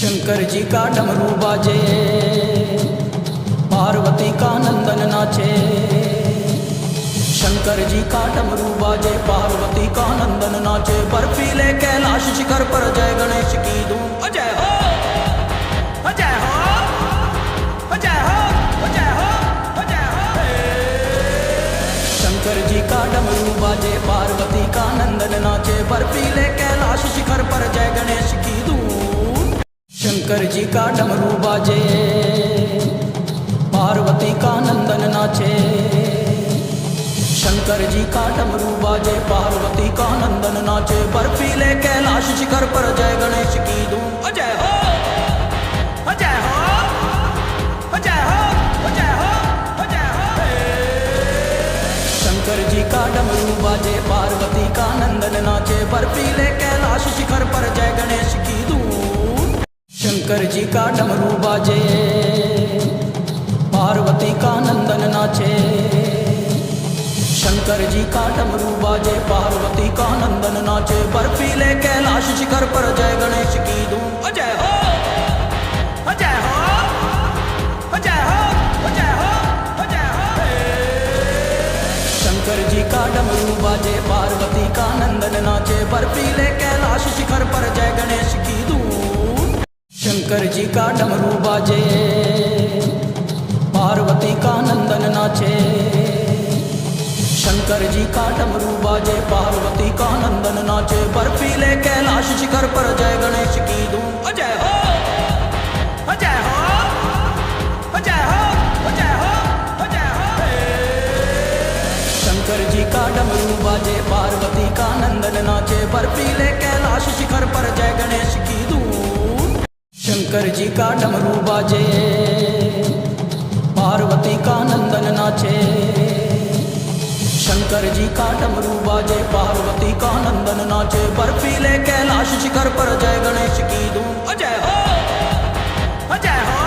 शंकर जी का डमरू बाजे, पार्वती का नंदन नाचे। शंकर जी का डमरू बाजे, पार्वती का नंदन नाचे। बर्फीले कैलाश शिखर पर जय गणेश की धूम। अजय हो, अजय हो, अजय हो, अजय हो, अजय हो। शंकर जी का डमरू बाजे, पार्वती का नंदन नाचे। बर्फीले कैलाश शिखर पर जय गणेश की धूम। शंकर जी का डमरू बाजे, पार्वती का नंदन नाचे। शंकर जी का डमरू बाजे, पार्वती का नंदन नाचे। बर्फीले कैलाश शिखर पर जय गणेश की धूम। अजय हो, अजय हो, अजय हो, अजय हो, अजय हो। शंकर जी का डमरू बाजे, पार्वती का नंदन नाचे। बर्फीले कैलाश शिखर पर जय गणेश की धूम। शंकर जी का डमरू बाजे, पार्वती का नंदन नाचे। शंकर जी का डमरू बाजे, पार्वती का नंदन नाचे। बर्फीले कैलाश शिखर पर जय गणेश की धूम। अजय हो, अजय हो, अजय हो, अजय हो, अजय हो। शंकर जी का डमरू बाजे, पार्वती का नंदन नाचे। बर्फीले कैलाश शिखर पर जय गणेश की धूम। शंकर जी का डमरू बाजे, पार्वती का नंदन नाचे। शंकर जी का डमरू बाजे, पार्वती का नंदन नाचे। बर्फीले कैलाश शिखर पर जय गणेश की धूम। अजय हो, अजय हो, अजय हो, अजय हो, अजय हो। शंकर जी का डमरू बाजे, पार्वती का नंदन नाचे। बर्फीले कैलाश शिखर पर जय गणेश की धूम। शंकर जी का डमरू बाजे, पार्वती का नंदन नाचे। शंकर जी का डमरू बाजे, पार्वती का नंदन नाचे। बर्फीले कैलाश शिखर पर जय गणेश की धूम। अजय हो, अजय हो,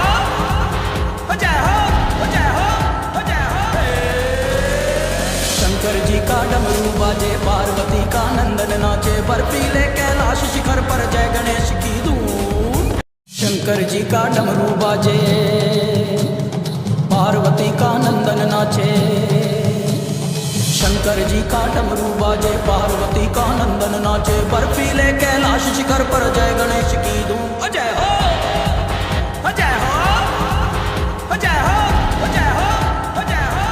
अजय हो, अजय हो, अजय हो। शंकर जी का डमरू बाजे, पार्वती का नंदन नाचे। बर्फीले कैलाश शिखर पर जय गणेश की धूम। शंकर जी का डमरू बाजे, पार्वती का नंदन नाचे। शंकर जी का डमरू बाजे, पार्वती का नंदन नाचे। बर्फीले कैलाश शिखर पर जय गणेश की धूम। अजय हो, अजय हो, अजय हो, अजय हो, अजय हो।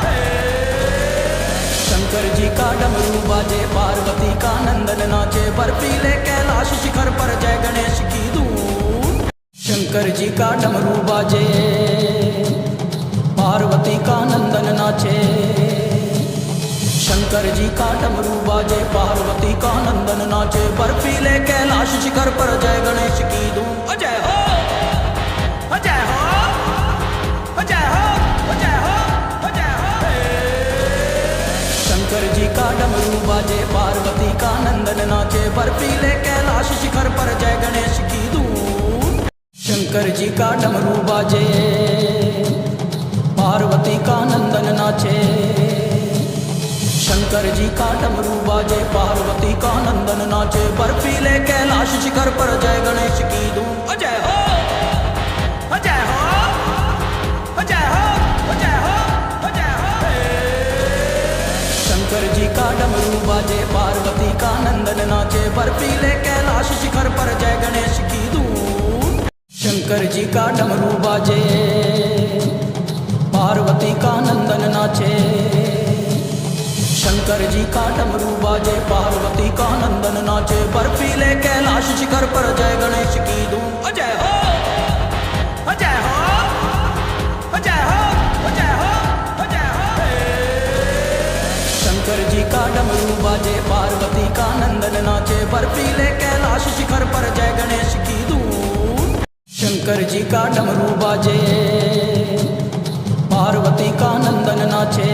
शंकर जी का डमरू बाजे, पार्वती का नंदन नाचे। बर्फीले कैलाश शिखर पर जय गणेश की धूम। शंकर जी का डमरू बाजे, पार्वती का नंदन नाचे। शंकर जी का डमरू बाजे, पार्वती का नंदन नाचे। बर्फीले कैलाश शिखर पर जय गणेश की धूम। अजय हो, अजय हो, अजय हो, अजय हो, अजय हो। शंकर जी का डमरू बाजे, पार्वती का नंदन नाचे। बर्फीले कैलाश शिखर पर जय गणेश की धूम। शंकर जी का डमरू बाजे, पार्वती का नंदन नाचे। शंकर जी का डमरू बाजे, पार्वती का नंदन नाचे। बर्फीले कैलाश शिखर पर जय गणेश की धूम। अजय हो, अजय हो, अजय हो, अजय हो, अजय हो। शंकर जी का डमरू बाजे, पार्वती का नंदन नाचे। बर्फीले कैलाश शिखर पर जय गणेश की धूम। शंकर जी का डमरू बाजे, पार्वती का नंदन नाचे। शंकर जी का डमरू बाजे, पार्वती का नंदन नाचे। बर्फीले कैलाश शिखर पर जय गणेश की धूम। अजय हो, अजय हो, अजय हो, अजय हो, अजय हो। शंकर जी का डमरू बाजे, पार्वती का नंदन नाचे। बर्फीले कैलाश शिखर पर जय गणेश की धूम। शंकर जी का डमरू बाजे, पार्वती का नंदन नाचे।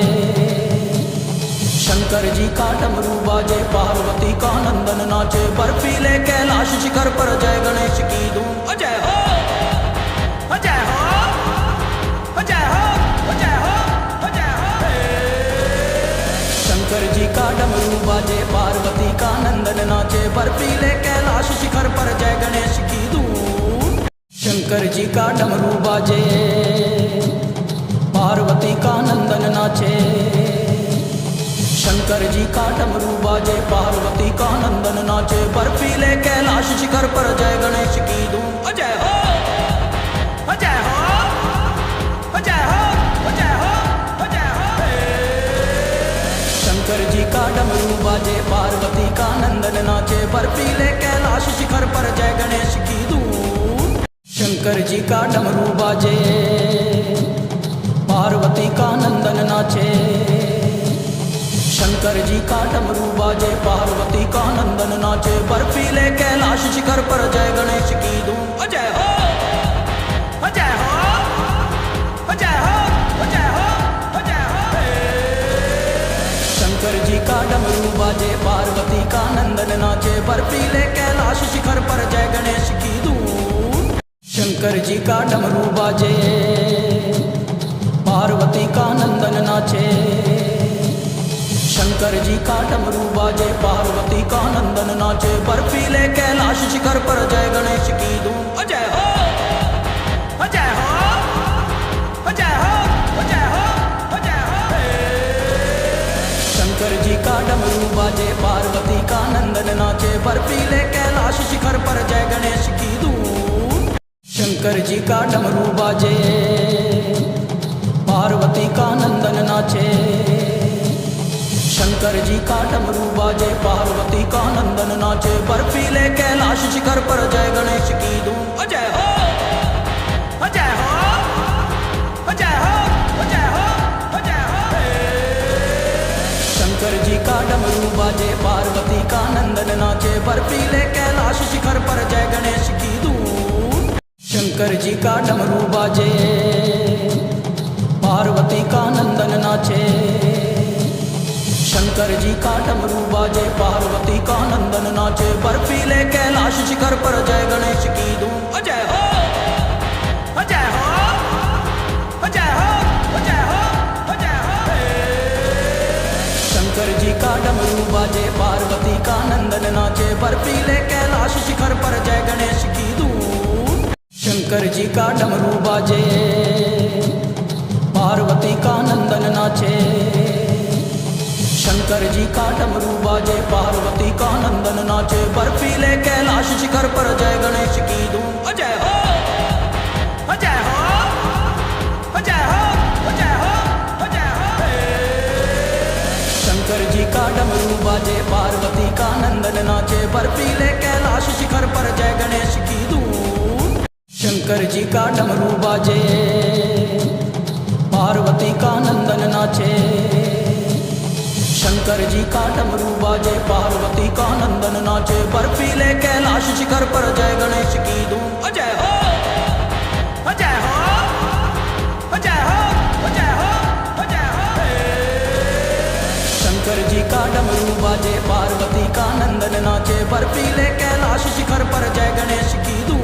शंकर जी का डमरू बाजे, पार्वती का नंदन नाचे। बर्फीले कैलाश शिखर पर जय गणेश की धूम। अजय हो, अजय हो, अजय हो, अजय हो, अजय हो। शंकर जी का डमरू बाजे, पार्वती का नंदन नाचे। बर्फीले कैलाश शिखर पर जय गणेश की धूम। शंकर जी का डमरू बाजे, पार्वती का नंदन नाचे। शंकर जी का डमरू बाजे, पार्वती का नंदन नाचे। बर्फीले कैलाश शिखर पर जय गणेश की धूम। अजय हो, अजय हो, अजय हो, अजय हो, अजय हो। शंकर जी का डमरू बाजे, पार्वती का नंदन नाचे। बर्फीले कैलाश शिखर पर जय गणेश की धूम। शंकर जी का डमरू बाजे, पार्वती का नंदन नाचे। शंकर जी का डमरू बाजे, पार्वती का नंदन नाचे। बर्फीले कैलाश शिखर पर जय गणेश की धूम। अजय हो, अजय हो, अजय हो, अजय हो, अजय हो। शंकर जी का डमरू बाजे, पार्वती का नंदन नाचे। बर्फीले कैलाश शिखर पर जय गणेश की धूम। शंकर जी का डमरू बाजे, पार्वती का नंदन नाचे। शंकर जी का डमरू बाजे, पार्वती का नंदन नाचे। बर्फीले कैलाश शिखर पर जय गणेश की धूम। अजय हो, अजय हो, अजय हो, अजय हो, अजय हो। शंकर जी का डमरू बाजे, पार्वती का नंदन नाचे। बर्फीले कैलाश शिखर पर जय गणेश की धूम। शंकर जी का डमरू बाजे, पार्वती का नंदन नाचे। शंकर जी का डमरू बाजे, पार्वती का नंदन नाचे। बर्फीले कैलाश शिखर पर जय गणेश की धूम। अजय हो, अजय हो, अजय हो, अजय हो, अजय हो। शंकर जी का डमरू बाजे, पार्वती का नंदन नाचे। बर्फीले कैलाश शिखर पर जय गणेश की धूम। शंकर जी का डमरू बाजे, पार्वती का नंदन नाचे। शंकर जी का डमरू बाजे, पार्वती का नंदन नाचे। बर्फीले कैलाश शिखर पर जय गणेश की धूम। अजय हो, अजय हो, अजय हो, अजय हो, अजय हो। शंकर जी का डमरू बाजे, पार्वती का नंदन नाचे। बर्फीले कैलाश शिखर पर जय गणेश की धूम। शंकर जी का डमरू बाजे, पार्वती का नंदन नाचे। शंकर जी का डमरू बाजे, पार्वती का नंदन नाचे। बर्फीले कैलाश शिखर पर जय गणेश की धूम। अजय हो, अजय हो, अजय हो, अजय हो, अजय हो। शंकर जी का डमरू बाजे, पार्वती का नंदन नाचे। बर्फीले कैलाश शिखर पर जय गणेश की धूम। शंकर जी का डमरू बाजे, पार्वती का नंदन नाचे। शंकर जी का डमरू बाजे, पार्वती का नंदन नाचे। बर्फीले कैलाश शिखर पर जय गणेश की धूम। अजय हो, अजय हो, अजय हो, अजय हो, अजय हो। शंकर जी का डमरू बाजे, पार्वती का नंदन नाचे। बर्फीले कैलाश शिखर पर जय गणेश की धूम।